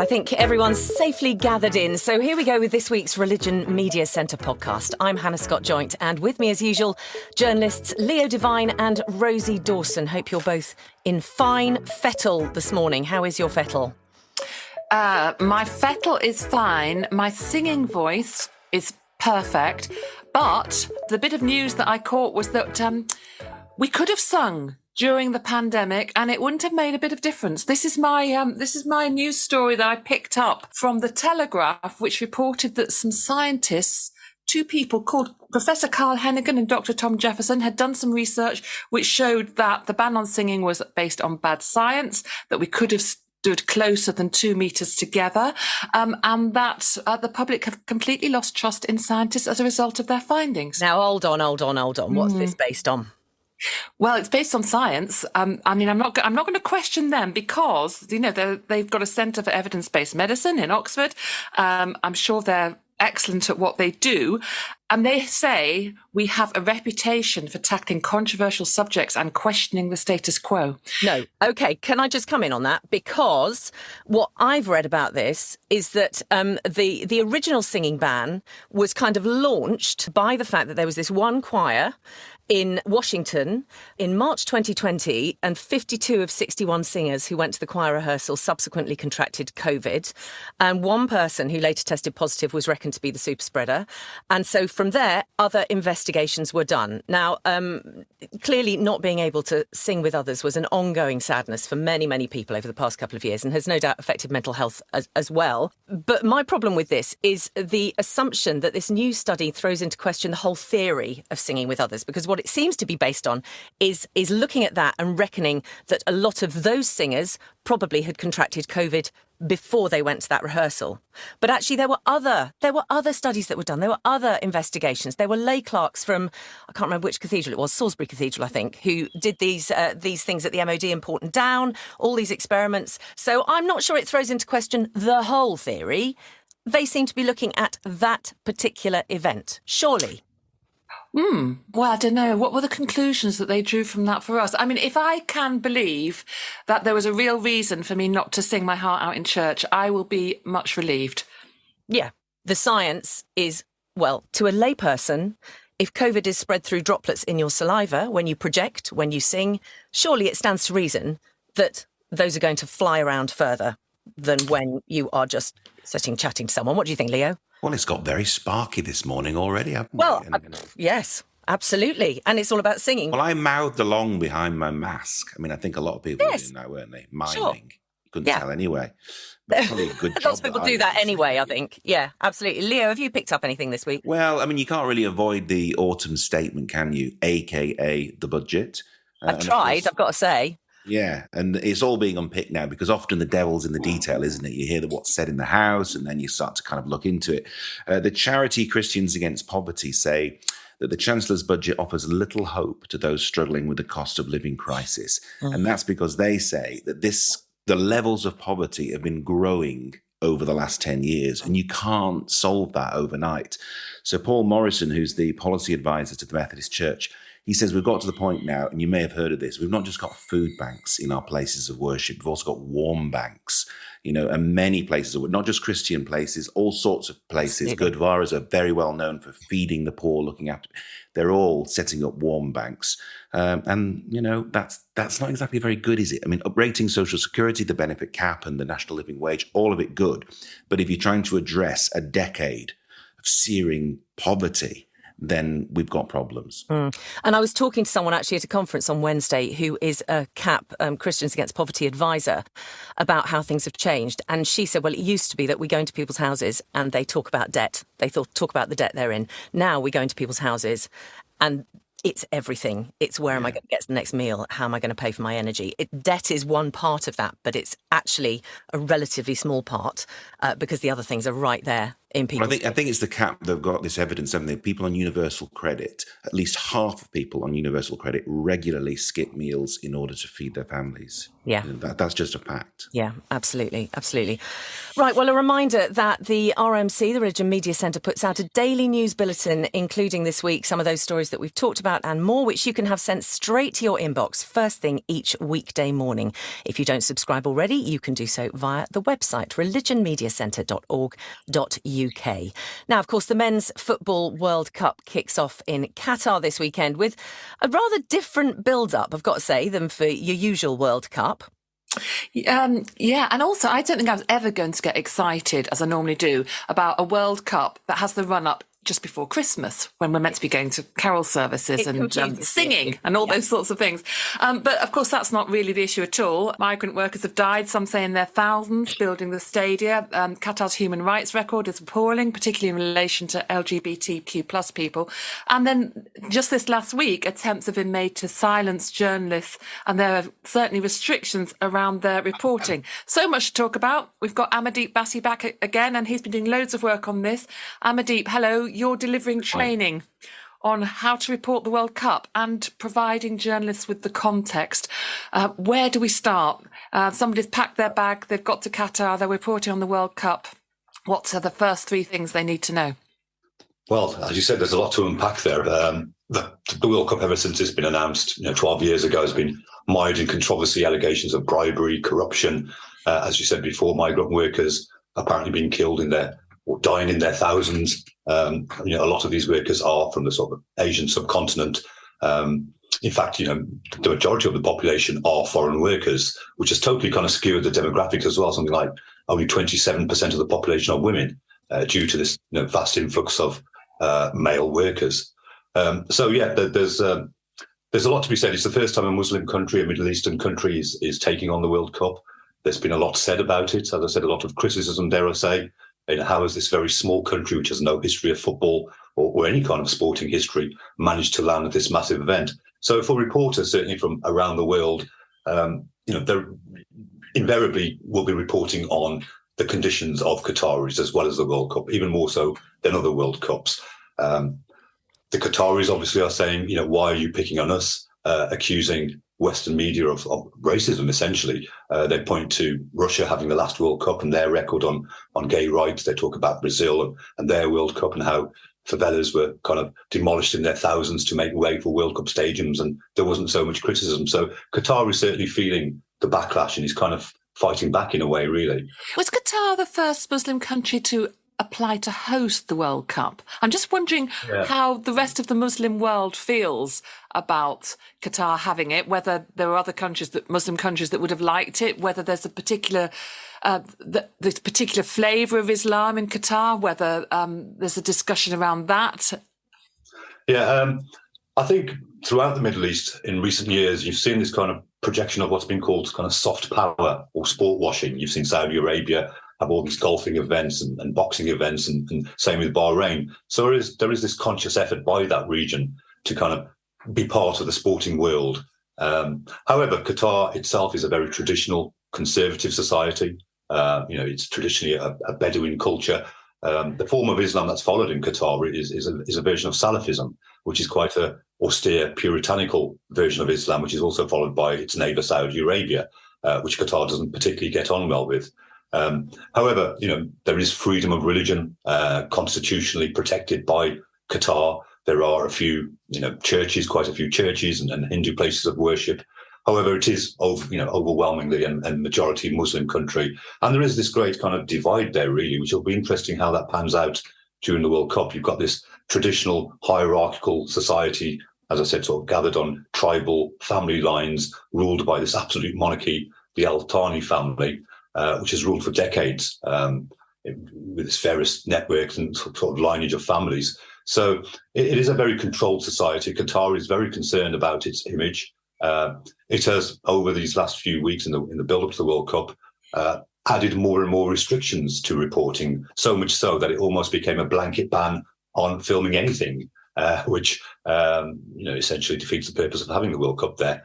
think everyone's safely gathered in. So here we go with this week's Religion Media Centre podcast. I'm Hannah Scott-Joynt, and with me as usual, journalists Leo Devine and Rosie Dawson. Hope you're both in fine fettle this morning. How is your fettle? My fettle is fine. My singing voice is perfect. But the bit of news that I caught was that we could have sung during the pandemic, and it wouldn't have made a bit of difference. This is my news story that I picked up from The Telegraph, which reported that some scientists, two people called Professor Carl Hennigan and Dr. Tom Jefferson, had done some research which showed that the ban on singing was based on bad science, that we could have stood closer than 2 meters together, and that the public have completely lost trust in scientists as a result of their findings. Now, hold on. What's this based on? Well, it's based on science. I'm not going to question them because, they've got a Centre for Evidence-Based Medicine in Oxford. I'm sure they're excellent at what they do. And they say we have a reputation for tackling controversial subjects and questioning the status quo. No. OK, can I just come in on that? Because what I've read about this is that the original singing ban was kind of launched by the fact that there was this one choir in Washington in March 2020, and 52 of 61 singers who went to the choir rehearsal subsequently contracted COVID. And one person who later tested positive was reckoned to be the super spreader. And so from there, other investigations were done. Now, clearly not being able to sing with others was an ongoing sadness for many, many people over the past couple of years and has no doubt affected mental health as well. But my problem with this is the assumption that this new study throws into question the whole theory of singing with others, because what it seems to be based on is looking at that and reckoning that a lot of those singers probably had contracted COVID before they went to that rehearsal. But actually there were other studies that were done. There were other investigations. There were lay clerks from, I can't remember which cathedral it was, Salisbury Cathedral, I think, who did these things at the MOD in Porton Down, all these experiments. So I'm not sure it throws into question the whole theory. They seem to be looking at that particular event, surely. Well, I don't know. What were the conclusions that they drew from that for us? I mean, if I can believe that there was a real reason for me not to sing my heart out in church, I will be much relieved. Yeah. The science is, well, to a layperson, if COVID is spread through droplets in your saliva, when you project, when you sing, surely it stands to reason that those are going to fly around further than when you are just sitting chatting to someone. What do you think, Leo? Well, it's got very sparky this morning already, haven't Well, we? yes, absolutely. And it's all about singing. Well, I mouthed along behind my mask. I mean, I think a lot of people were doing that, weren't they? Miming. Sure. You couldn't tell anyway. But probably a good job. Lots of people do that anyway, I think. Yeah, absolutely. Leo, have you picked up anything this week? Well, I mean, you can't really avoid the autumn statement, can you? AKA the budget. I've tried, I've got to say. Yeah, and it's all being unpicked now because often the devil's in the detail, isn't it? You hear what's said in the House and then you start to kind of look into it. The charity Christians Against Poverty say that the Chancellor's budget offers little hope to those struggling with the cost of living crisis. And that's because they say that the levels of poverty have been growing over the last 10 years, and you can't solve that overnight. So Paul Morrison, who's the policy advisor to the Methodist Church, he says we've got to the point now, and you may have heard of this, we've not just got food banks in our places of worship, we've also got warm banks, and many places, not just Christian places, all sorts of places. Gurdwaras are very well known for feeding the poor, looking after. They're all setting up warm banks. That's not exactly very good, is it? I mean, uprating social security, the benefit cap and the national living wage, all of it good. But if you're trying to address a decade of searing poverty, then we've got problems. And I was talking to someone actually at a conference on Wednesday who is a CAP, Christians Against Poverty advisor, about how things have changed. And she said, well, it used to be that we go into people's houses and they talk about debt. They talk about the debt they're in. Now we go into people's houses and it's everything. It's where am I going to get the next meal? How am I going to pay for my energy? Debt is one part of that, but it's actually a relatively small part because the other things are right there in people. I think it's the cap. They've got this evidence, haven't they? People on universal credit, at least half of people on universal credit regularly skip meals in order to feed their families. Yeah. That's just a fact. Yeah, absolutely. Absolutely. Right. Well, a reminder that the RMC, the Religion Media Centre, puts out a daily news bulletin, including this week some of those stories that we've talked about and more, which you can have sent straight to your inbox first thing each weekday morning. If you don't subscribe already, you can do so via the website religionmediacentre.org.uk. Now, of course, the Men's Football World Cup kicks off in Qatar this weekend with a rather different build-up, I've got to say, than for your usual World Cup. Yeah, and also I don't think I was ever going to get excited, as I normally do, about a World Cup that has the run-up just before Christmas, when we're meant to be going to carol services and singing and all those sorts of things. But of course, that's not really the issue at all. Migrant workers have died, some say in their thousands, building the stadia. Qatar's human rights record is appalling, particularly in relation to LGBTQ plus people. And then just this last week, attempts have been made to silence journalists, and there are certainly restrictions around their reporting. So much to talk about. We've got Amardeep Bassey back again, and he's been doing loads of work on this. Amardeep, hello. You're delivering training on how to report the World Cup and providing journalists with the context. Where do we start? Somebody's packed their bag, they've got to Qatar, they're reporting on the World Cup. What are the first three things they need to know? Well, as you said, there's a lot to unpack there. The World Cup, ever since it's been announced, 12 years ago, has been mired in controversy, allegations of bribery, corruption. As you said before, migrant workers apparently being killed or dying in their thousands. A lot of these workers are from the sort of Asian subcontinent. In fact, the majority of the population are foreign workers, which has totally kind of skewed the demographics as well. Something like only 27% of the population are women due to this vast influx of male workers. There's a lot to be said. It's the first time a Muslim country, a Middle Eastern country, is taking on the World Cup. There's been a lot said about it. As I said, a lot of criticism, dare I say. How has this very small country, which has no history of football or any kind of sporting history, managed to land at this massive event? So for reporters, certainly from around the world, they invariably will be reporting on the conditions of Qataris as well as the World Cup, even more so than other World Cups. The Qataris obviously are saying, why are you picking on us, accusing Western media of racism, essentially. They point to Russia having the last World Cup and their record on gay rights. They talk about Brazil and their World Cup and how favelas were kind of demolished in their thousands to make way for World Cup stadiums, and there wasn't so much criticism. So Qatar is certainly feeling the backlash and is kind of fighting back in a way, really. Was Qatar the first Muslim country to apply to host the World Cup? I'm just wondering how the rest of the Muslim world feels about Qatar having it, whether there are other countries, Muslim countries, that would have liked it, whether there's a particular this particular flavour of Islam in Qatar, whether there's a discussion around that. I think throughout the Middle East in recent years, you've seen this kind of projection of what's been called kind of soft power or sport washing. You've seen Saudi Arabia have all these golfing events and boxing events, and same with Bahrain. So there is this conscious effort by that region to kind of be part of the sporting world. However, Qatar itself is a very traditional, conservative society. It's traditionally a Bedouin culture. The form of Islam that's followed in Qatar is a version of Salafism, which is quite a austere, puritanical version of Islam, which is also followed by its neighbour Saudi Arabia, which Qatar doesn't particularly get on well with. However, there is freedom of religion, constitutionally protected by Qatar. There are a few, quite a few churches and Hindu places of worship. However, it is overwhelmingly and majority Muslim country. And there is this great kind of divide there, really, which will be interesting how that pans out during the World Cup. You've got this traditional hierarchical society, as I said, sort of gathered on tribal family lines, ruled by this absolute monarchy, the Al Thani family, which has ruled for decades with its various networks and sort of lineage of families. So it is a very controlled society. Qatar is very concerned about its image. It has, over these last few weeks in the build-up to the World Cup, added more and more restrictions to reporting, so much so that it almost became a blanket ban on filming anything, which essentially defeats the purpose of having the World Cup there.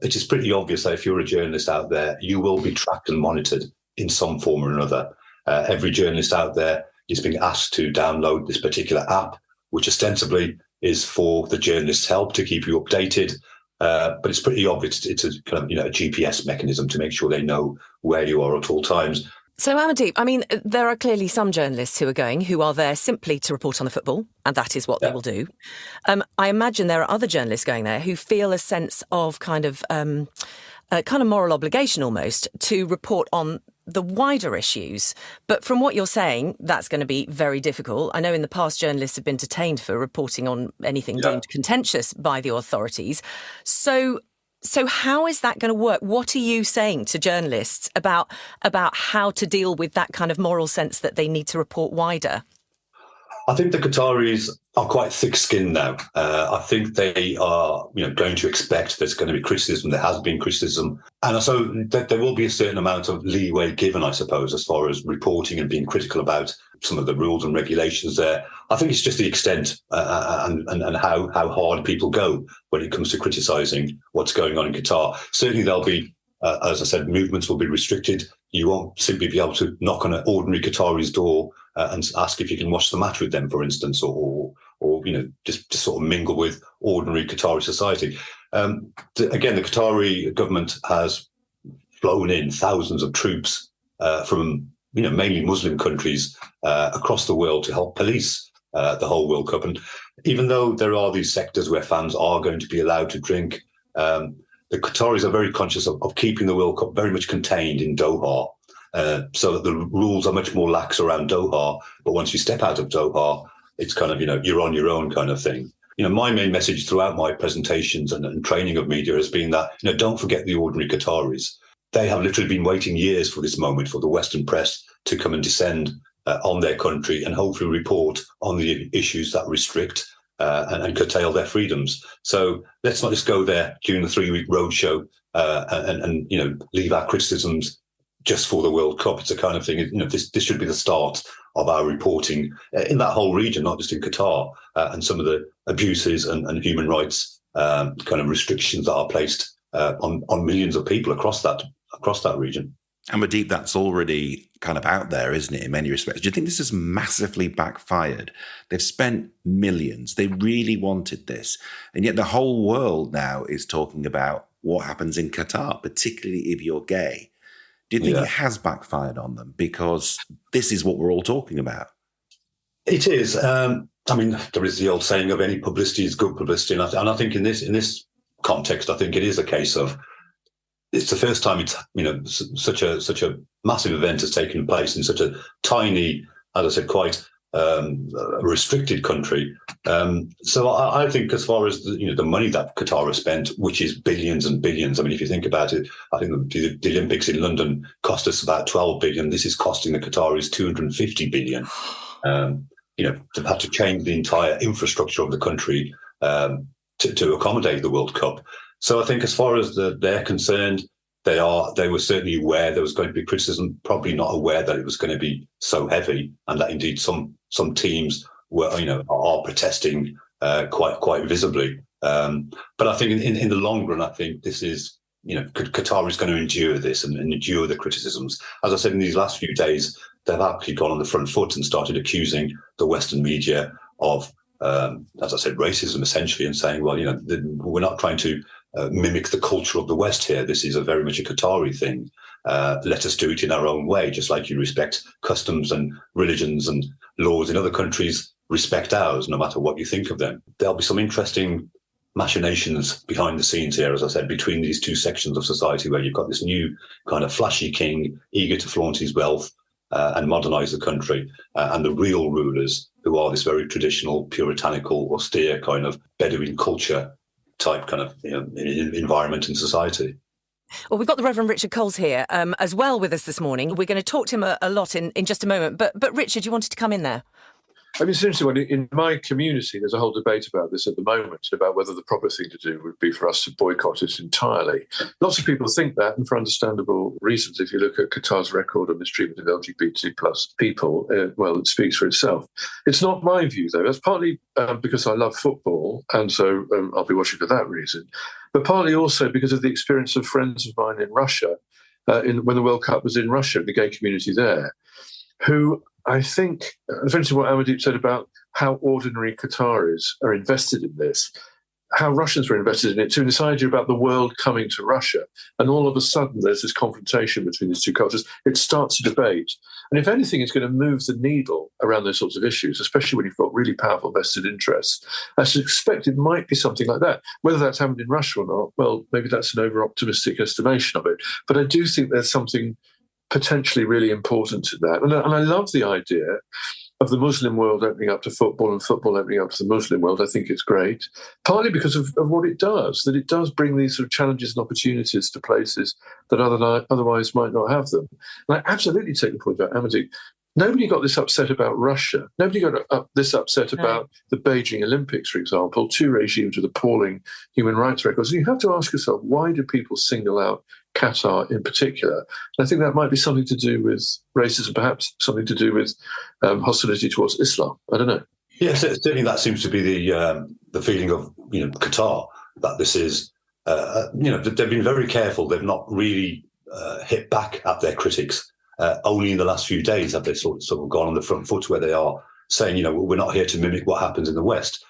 It is pretty obvious that if you're a journalist out there, you will be tracked and monitored in some form or another. Every journalist out there is being asked to download this particular app, which ostensibly is for the journalists' help to keep you updated. But it's pretty obvious it's a kind of, a GPS mechanism to make sure they know where you are at all times. So, Amardeep, I mean, there are clearly some journalists who are there simply to report on the football, and that is what they will do. I imagine there are other journalists going there who feel a sense of kind of moral obligation almost to report on the wider issues. But from what you're saying, that's going to be very difficult. I know in the past journalists have been detained for reporting on anything deemed contentious by the authorities. So how is that going to work? What are you saying to journalists about how to deal with that kind of moral sense that they need to report wider? I think the Qataris are quite thick-skinned now. I think they are, going to expect there's going to be criticism. There has been criticism, and so there will be a certain amount of leeway given, I suppose, as far as reporting and being critical about some of the rules and regulations there. I think it's just the extent and how hard people go when it comes to criticising what's going on in Qatar. Certainly, there'll be, as I said, movements will be restricted. You won't simply be able to knock on an ordinary Qatari's door and ask if you can watch the match with them, for instance, or just sort of mingle with ordinary Qatari society. Again, the Qatari government has flown in thousands of troops from mainly Muslim countries across the world to help police the whole World Cup. And even though there are these sectors where fans are going to be allowed to drink, the Qataris are very conscious of keeping the World Cup very much contained in Doha. So that the rules are much more lax around Doha. But once you step out of Doha, it's kind of, you're on your own kind of thing. My main message throughout my presentations and training of media has been that, don't forget the ordinary Qataris. They have literally been waiting years for this moment for the Western press to come and descend on their country and hopefully report on the issues that restrict and curtail their freedoms. So let's not just go there during the 3-week roadshow and leave our criticisms just for the World Cup. It's a kind of thing, this should be the start of our reporting in that whole region, not just in Qatar, and some of the abuses and human rights kind of restrictions that are placed on millions of people across that region. Amardeep, that's already kind of out there, isn't it, in many respects? Do you think this has massively backfired? They've spent millions. They really wanted this. And yet the whole world now is talking about what happens in Qatar, particularly if you're gay. Do you think it has backfired on them? Because this is what we're all talking about. It is. There is the old saying of any publicity is good publicity. And I think in this context, I think it is a case of it's the first time such a massive event has taken place in such a tiny, as I said, quite restricted country. So I think as far as the money that Qatar has spent, which is billions and billions. If you think about it, I think the Olympics in London cost us about 12 billion. This is costing the Qataris 250 billion. They've had to change the entire infrastructure of the country to accommodate the World Cup. So I think as far as they're concerned, they were certainly aware there was going to be criticism, probably not aware that it was going to be so heavy, and that indeed some teams were, are protesting quite visibly. But I think in the long run, I think this is, Qatar is going to endure this and endure the criticisms. As I said, in these last few days, they've actually gone on the front foot and started accusing the Western media of, as I said, racism, essentially, and saying, well, we're not trying to mimic the culture of the West here. This is very much a Qatari thing. Let us do it in our own way, just like you respect customs and religions and laws in other countries, respect ours, no matter what you think of them. There'll be some interesting machinations behind the scenes here, as I said, between these two sections of society where you've got this new kind of flashy king eager to flaunt his wealth and modernise the country, and the real rulers who are this very traditional, puritanical, austere kind of Bedouin culture type kind of environment and society. Well, we've got the Rev Richard Cole here as well with us this morning. We're going to talk to him a lot in just a moment. But Richard, you wanted to come in there. It's interesting. In my community, there's a whole debate about this at the moment, about whether the proper thing to do would be for us to boycott it entirely. Lots of people think that, and for understandable reasons. If you look at Qatar's record on mistreatment of LGBT plus people, it speaks for itself. It's not my view, though. That's partly because I love football, and so I'll be watching for that reason, but partly also because of the experience of friends of mine in Russia, when the World Cup was in Russia, the gay community there. who I think, eventually what Amardeep said about how ordinary Qataris are invested in this, how Russians were invested in it, to this idea about the world coming to Russia. And all of a sudden, there's this confrontation between these two cultures. It starts a debate. And if anything is going to move the needle around those sorts of issues, especially when you've got really powerful vested interests, I suspect it might be something like that. Whether that's happened in Russia or not, well, maybe that's an over-optimistic estimation of it. But I do think there's something potentially really important to that. And I love the idea of the Muslim world opening up to football and football opening up to the Muslim world. I think it's great, partly because of what it does, that it does bring these sort of challenges and opportunities to places that otherwise might not have them. And I absolutely take the point about Amardeep. Nobody got this upset about Russia. Nobody got this upset about the Beijing Olympics, for example, two regimes with appalling human rights records. And you have to ask yourself, why do people single out Qatar in particular? And I think that might be something to do with racism, perhaps something to do with hostility towards Islam. I don't know. Yes, certainly that seems to be the feeling of Qatar, that this is they've been very careful. They've not really hit back at their critics. Only in the last few days have they sort of gone on the front foot, where they are saying, we're not here to mimic what happens in the West.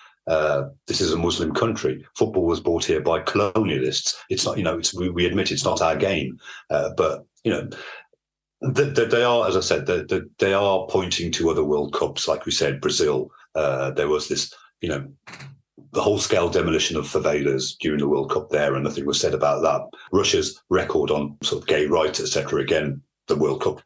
This is a Muslim country. Football was brought here by colonialists. It's not, we admit it's not our game, but they are, as I said, they are pointing to other World Cups, like we said, Brazil. There was this, the whole scale demolition of favelas during the World Cup there, and nothing was said about that. Russia's record on sort of gay rights, etc. Again, the World Cup,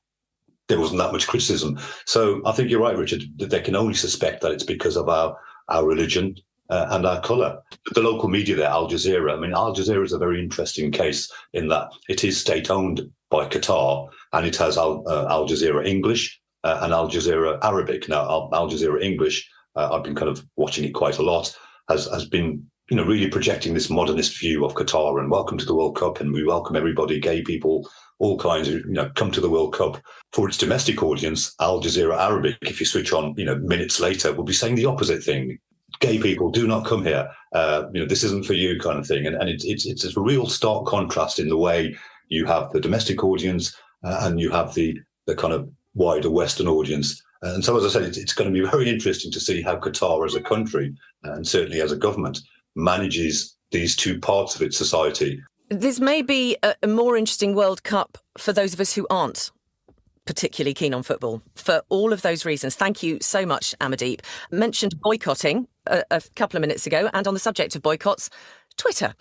there wasn't that much criticism. So I think you're right, Richard, that they can only suspect that it's because of our religion and our colour. The local media there, Al Jazeera, Al Jazeera is a very interesting case in that it is state-owned by Qatar, and it has Al Jazeera English and Al Jazeera Arabic. Now, Al Jazeera English, I've been kind of watching it quite a lot, has been really projecting this modernist view of Qatar and welcome to the World Cup, and we welcome everybody, gay people, all kinds of, come to the World Cup. For its domestic audience, Al Jazeera Arabic, if you switch on, minutes later, will be saying the opposite thing. Gay people, do not come here. This isn't for you, kind of thing. And it's a real stark contrast in the way you have the domestic audience and you have the kind of wider Western audience. And so, as I said, it's going to be very interesting to see how Qatar as a country, and certainly as a government, manages these two parts of its society. This may be a more interesting World Cup for those of us who aren't particularly keen on football, for all of those reasons. Thank you so much, Amardeep. Mentioned boycotting a couple of minutes ago, and on the subject of boycotts, Twitter.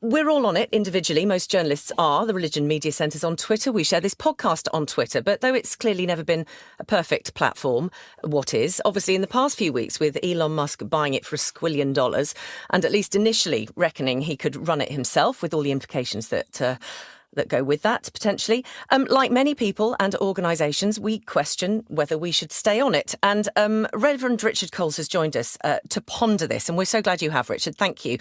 We're all on it individually. Most journalists are. The Religion Media Centre's on Twitter. We share this podcast on Twitter. But though it's clearly never been a perfect platform, what is? Obviously, in the past few weeks, with Elon Musk buying it for $1 squillion, and at least initially reckoning he could run it himself, with all the implications that go with that, potentially. Like many people and organisations, we question whether we should stay on it. And Rev Richard Cole has joined us to ponder this, and we're so glad you have, Richard. Thank you.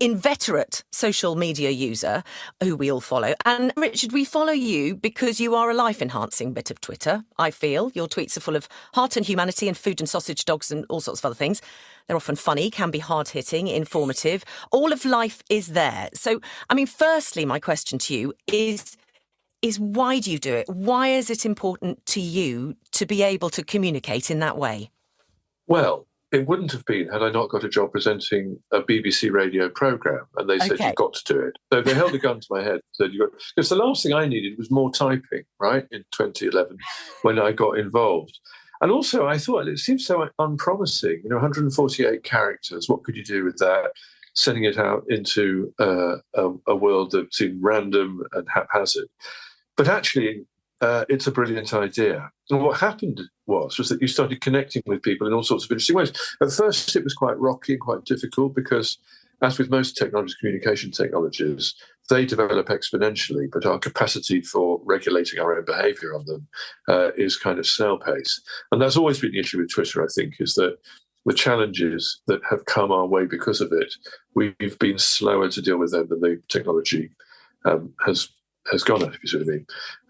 Inveterate social media user who we all follow. And Richard, we follow you because you are a life-enhancing bit of Twitter, I feel. Your tweets are full of heart and humanity and food and sausage dogs and all sorts of other things. They're often funny, can be hard-hitting, informative. All of life is there. So, firstly, my question to you is why do you do it? Why is it important to you to be able to communicate in that way? Well, it wouldn't have been had I not got a job presenting a BBC radio programme, and they said, you've got to do it. So they held a gun to my head and said, because the last thing I needed was more typing, right, in 2011 when I got involved. And also, I thought it seemed so unpromising. 148 characters. What could you do with that? Sending it out into a world that seemed random and haphazard. But actually, it's a brilliant idea. And what happened was that you started connecting with people in all sorts of interesting ways. At first, it was quite rocky and quite difficult because, as with most technologies, communication technologies, they develop exponentially, but our capacity for regulating our own behaviour on them is kind of snail pace. And that's always been the issue with Twitter, I think, is that the challenges that have come our way because of it, we've been slower to deal with them than the technology has gone at, if you see what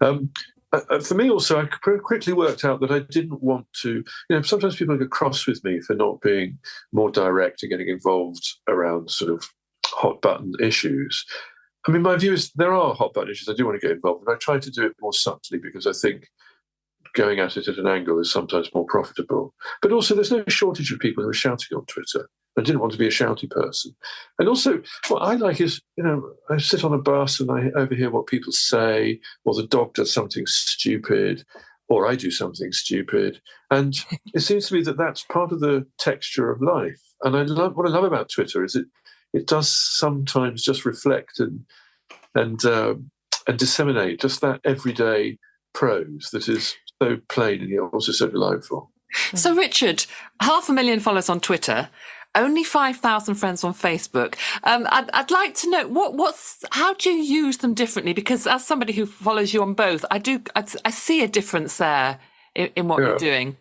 I mean. For me also, I quickly worked out that I didn't want to, sometimes people get cross with me for not being more direct and getting involved around sort of hot button issues. My view is there are hot button issues I do want to get involved in. I try to do it more subtly because I think going at it at an angle is sometimes more profitable. But also, there's no shortage of people who are shouting on Twitter. I didn't want to be a shouty person. And also, what I like is, I sit on a bus and I overhear what people say, or the dog does something stupid, or I do something stupid. And it seems to me that that's part of the texture of life. And what I love about Twitter is it does sometimes just reflect and disseminate just that everyday prose that is so plain and yet also so delightful. So, Richard, 500,000 followers on Twitter, only 5,000 friends on Facebook. I'd like to know how do you use them differently? Because as somebody who follows you on both, I see a difference there in what you're doing.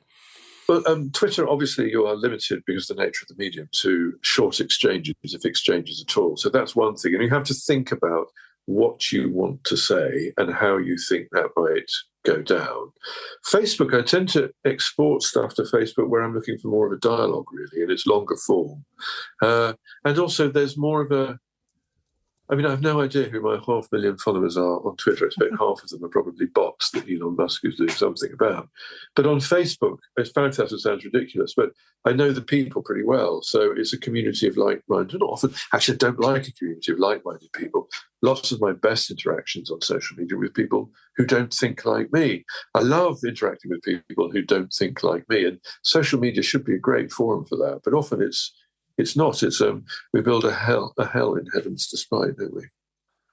Well, Twitter, obviously, you are limited because of the nature of the medium to short exchanges, if exchanges at all. So that's one thing. And you have to think about what you want to say and how you think that might go down. Facebook, I tend to export stuff to Facebook where I'm looking for more of a dialogue, really, and it's longer form. And also there's more of I have no idea who my 500,000 followers are on Twitter. I expect half of them are probably bots that Elon Musk is doing something about. But on Facebook, 5,000 sounds ridiculous, but I know the people pretty well. So it's a community of like-minded. Not often, actually, I don't like a community of like-minded people. Lots of my best interactions on social media with people who don't think like me. I love interacting with people who don't think like me. And social media should be a great forum for that. But often it's not. It's we build a hell in heaven's despite, don't we?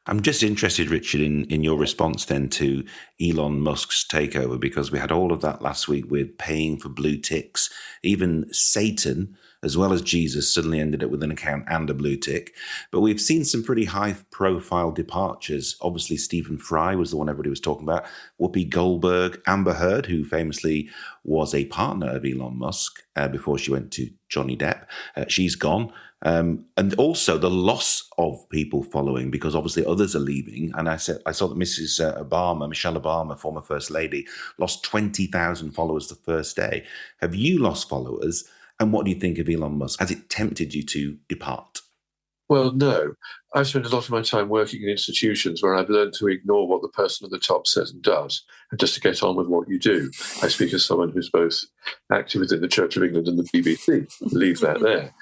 I'm just interested, Richard, in your response then to Elon Musk's takeover, because we had all of that last week with paying for blue ticks. Even Satan, as well as Jesus, suddenly ended up with an account and a blue tick. But we've seen some pretty high-profile departures. Obviously, Stephen Fry was the one everybody was talking about. Whoopi Goldberg, Amber Heard, who famously was a partner of Elon Musk before she went to Johnny Depp. She's gone. And also the loss of people following, because obviously others are leaving. And I saw that Michelle Obama, former First Lady, lost 20,000 followers the first day. Have you lost followers? And what do you think of Elon Musk? Has it tempted you to depart? Well, no. I've spent a lot of my time working in institutions where I've learned to ignore what the person at the top says and does, and just to get on with what you do. I speak as someone who's both active within the Church of England and the BBC. Leave that there.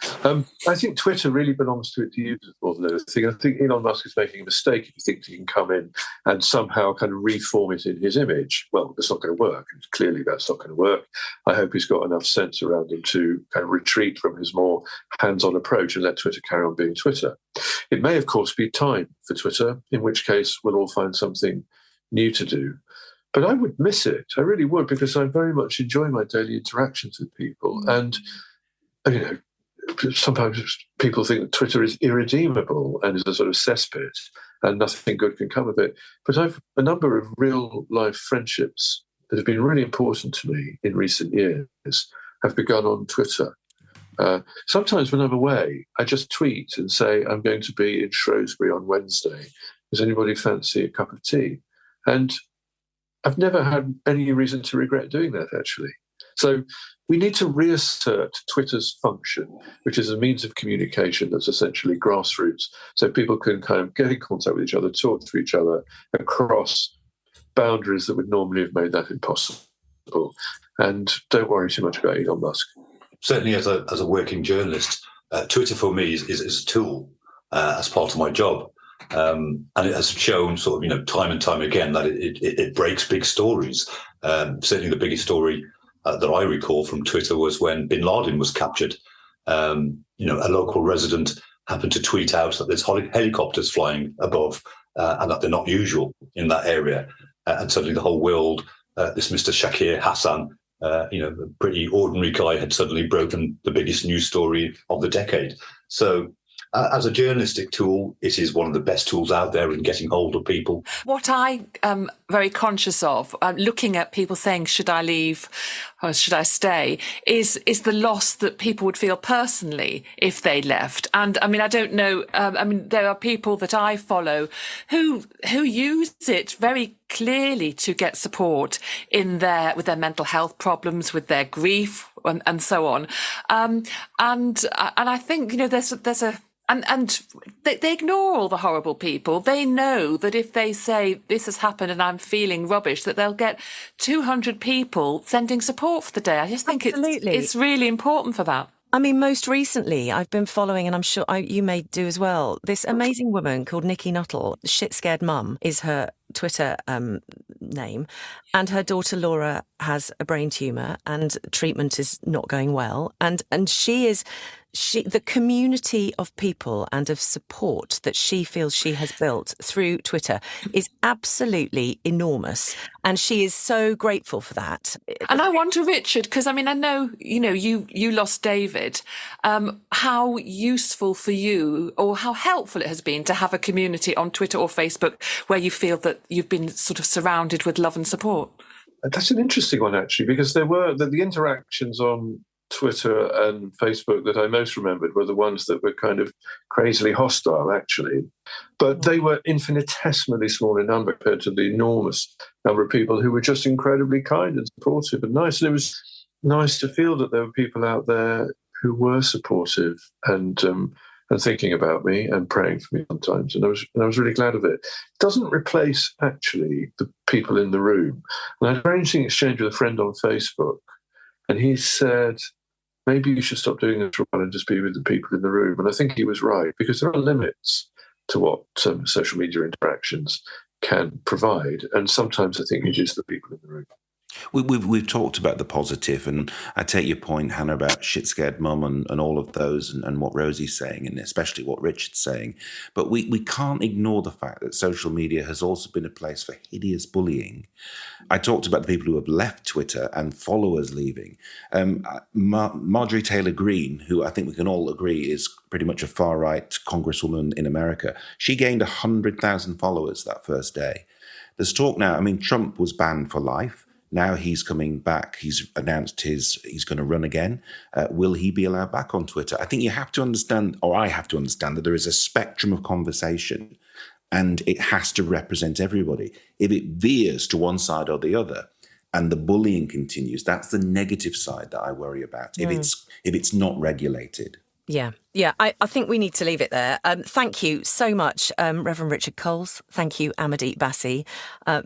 I think Twitter really belongs to its users more than anything. I think Elon Musk is making a mistake if he thinks he can come in and somehow kind of reform it in his image. Well, it's not going to work. Clearly, that's not going to work. I hope he's got enough sense around him to kind of retreat from his more hands-on approach and let Twitter carry on being Twitter. It may, of course, be time for Twitter, in which case we'll all find something new to do. But I would miss it. I really would, because I very much enjoy my daily interactions with people. And, sometimes people think that Twitter is irredeemable and is a sort of cesspit and nothing good can come of it. But I've a number of real-life friendships that have been really important to me in recent years have begun on Twitter. Sometimes when I'm away, I just tweet and say, I'm going to be in Shrewsbury on Wednesday. Does anybody fancy a cup of tea? And I've never had any reason to regret doing that, actually. So we need to reassert Twitter's function, which is a means of communication that's essentially grassroots, so people can kind of get in contact with each other, talk to each other across boundaries that would normally have made that impossible. And don't worry too much about Elon Musk. Certainly, as a working journalist, Twitter for me is a tool as part of my job, and it has shown sort of time and time again that it breaks big stories. Certainly, the biggest story that I recall from Twitter was when Bin Laden was captured. A local resident happened to tweet out that there's helicopters flying above and that they're not usual in that area, and suddenly the whole world, this Mr. Shakir Hassan. A pretty ordinary guy had suddenly broken the biggest news story of the decade. So as a journalistic tool, it is one of the best tools out there in getting hold of people. What I am very conscious of, looking at people saying, should I leave or should I stay, is the loss that people would feel personally if they left. And I don't know, there are people that I follow who use it very clearly to get support with their mental health problems, with their grief and so on. And I think, there's And they ignore all the horrible people. They know that if they say, this has happened and I'm feeling rubbish, that they'll get 200 people sending support for the day. I just think it's really important for that. I mean, most recently, I've been following, and I'm sure you may do as well, this amazing woman called Nikki Nuttall. Shit Scared Mum is her Twitter name. And her daughter Laura has a brain tumour and treatment is not going well. And the community of people and of support that she feels she has built through Twitter is absolutely enormous. And she is so grateful for that. And I wonder, Richard, because I mean, I know, you lost David, how useful for you or how helpful it has been to have a community on Twitter or Facebook where you feel that you've been sort of surrounded with love and support. That's an interesting one, actually, because there were the interactions on Twitter and Facebook that I most remembered were the ones that were kind of crazily hostile, actually. But they were infinitesimally small in number compared to the enormous number of people who were just incredibly kind and supportive and nice. And it was nice to feel that there were people out there who were supportive and thinking about me and praying for me sometimes. And I was really glad of it. It doesn't replace, actually, the people in the room. And I had a very interesting exchange with a friend on Facebook. And he said, maybe you should stop doing this for a while and just be with the people in the room. And I think he was right, because there are limits to what social media interactions can provide. And sometimes I think it is the people in the room. We've talked about the positive, and I take your point, Hannah, about Shit Scared Mum and all of those and what Rosie's saying, and especially what Richard's saying. But we can't ignore the fact that social media has also been a place for hideous bullying. I talked about the people who have left Twitter and followers leaving. Marjorie Taylor Greene, who I think we can all agree is pretty much a far-right congresswoman in America, she gained 100,000 followers that first day. There's talk now, I mean, Trump was banned for life. Now he's coming back. He's announced he's going to run again. Will he be allowed back on Twitter? I think you have to understand, or I have to understand, that there is a spectrum of conversation and it has to represent everybody. If it veers to one side or the other and the bullying continues, that's the negative side that I worry about, if it's not regulated. Yeah, I think we need to leave it there. Thank you so much, Reverend Richard Cole. Thank you, Amardeep Bassey.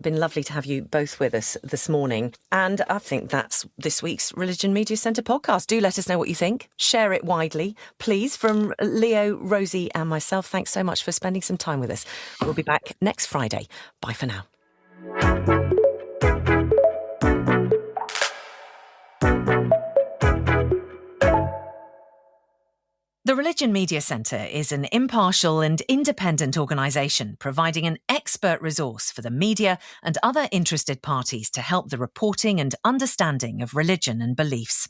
Been lovely to have you both with us this morning. And I think that's this week's Religion Media Centre podcast. Do let us know what you think. Share it widely, please. From Leo, Rosie and myself, thanks so much for spending some time with us. We'll be back next Friday. Bye for now. The Religion Media Centre is an impartial and independent organisation providing an expert resource for the media and other interested parties to help the reporting and understanding of religion and beliefs.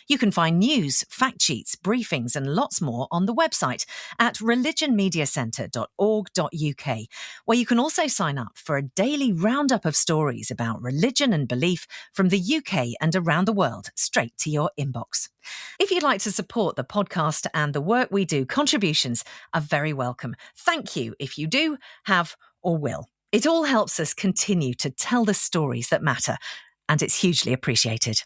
You can find news, fact sheets, briefings and lots more on the website at religionmediacentre.org.uk, where you can also sign up for a daily roundup of stories about religion and belief from the UK and around the world straight to your inbox. If you'd like to support the podcast and the work we do, contributions are very welcome. Thank you if you do, have or will. It all helps us continue to tell the stories that matter, and it's hugely appreciated.